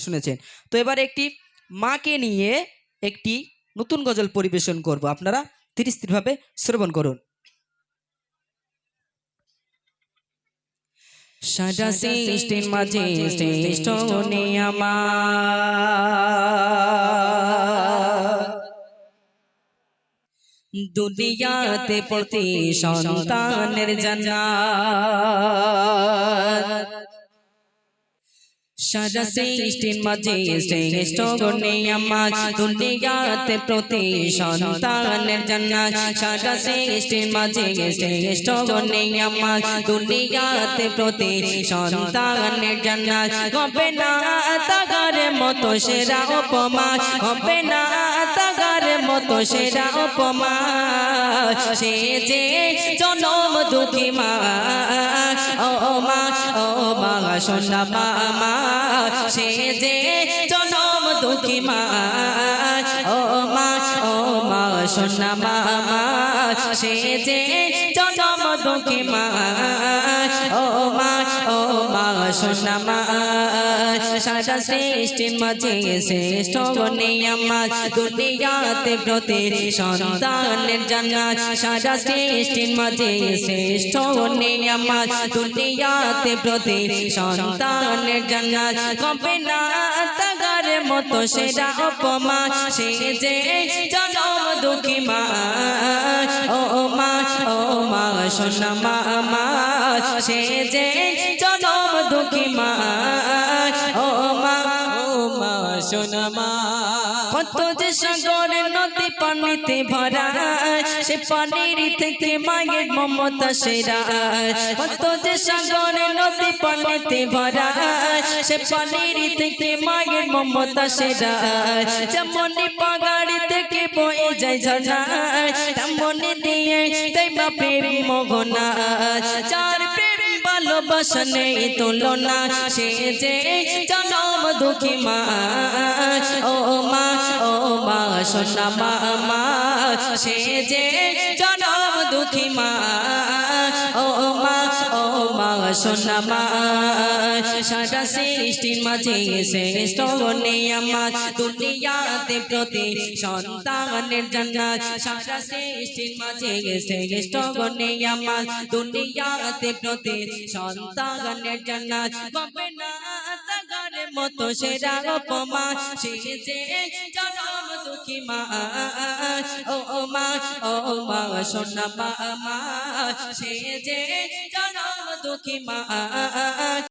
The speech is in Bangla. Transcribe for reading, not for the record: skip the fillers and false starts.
শুনেছেন। তো এবার একটি মাকে নিয়ে একটি নতুন গজল পরিবেশন করব, আপনারা ধীর স্থিরভাবে শ্রবণ করুন। সারা সৃষ্টির মাঝে শ্রেষ্ঠ নিয়ামত, দুনিয়াতে প্রতি সন্তানের জান্নাত। সারা সৃষ্টির মাঝে শ্রেষ্ঠ নিয়ামত, দুনিয়াতে প্রতি সন্তানের জান্নাত। সারা সৃষ্টির মাঝে শ্রেষ্ঠ নিয়ামত, দুনিয়াতে প্রতি সন্তানের জান্নাত। হবে না তাগার মতো সেরা উপমা, হবে না তাগার মতো সেরা উপমা। সে যে জনম দুঃখী মা, ও মা, ও মা সোনা মা, সে যে জনম দুঃখী মা, ও মা, ও মা সোনা মা, সে যে জনম দুঃখী মা, ও মা, ও মা সোনা মা। সারা সৃষ্টির মাঝে শ্রেষ্ঠ নিয়ামত, দুনিয়াতে প্রতি সন্তানের জান্নাত। সারা সৃষ্টির মাঝে শ্রেষ্ঠ নিয়ামত, দুনিয়াতে প্রতি সন্তানের জান্নাত। হবে না তাগার মতো সেরা উপমা, সে যে জনম দুঃখী মা, ও মা, ও মা সোনা মা, সে যে জনম দুঃখী মা, ও মা, ও মা সোনা মা। কত যে সাগর নদী পানিতে ভরা, সে পানির থেকে মায়ের মমতা সেরা। কত যে সাগর নদী পানিতে ভরা, সে পানির থেকে মায়ের মমতা সেরা। যেমনি পাহাড় থেকে বয়ে যায় ঝর্ণা, তেমনি দিয়ে তাই বা প্রেম মোহনা। চার প্রেম ভালোবাসা নেই তুলনা, সে যে জনম দুঃখী মা, ও মা, ও মা সোনা মা, সে যে জনম দুঃখী মা, ও মা, ও মা সোনা মা। সারা সৃষ্টির মাঝে শ্রেষ্ঠ নিয়ামত, দুনিয়াতে প্রতি সন্তানের জান্নাত। সারা সৃষ্টির মাঝে শ্রেষ্ঠ নিয়ামত, দুনিয়াতে প্রতি সন্তানের জান্নাত। হবে না তাগার মতো সেরা উপমা, সে যে জনম দুঃখী মা, ও মা, ও মা সোনা মা, সে যে জনম দুঃখী মা।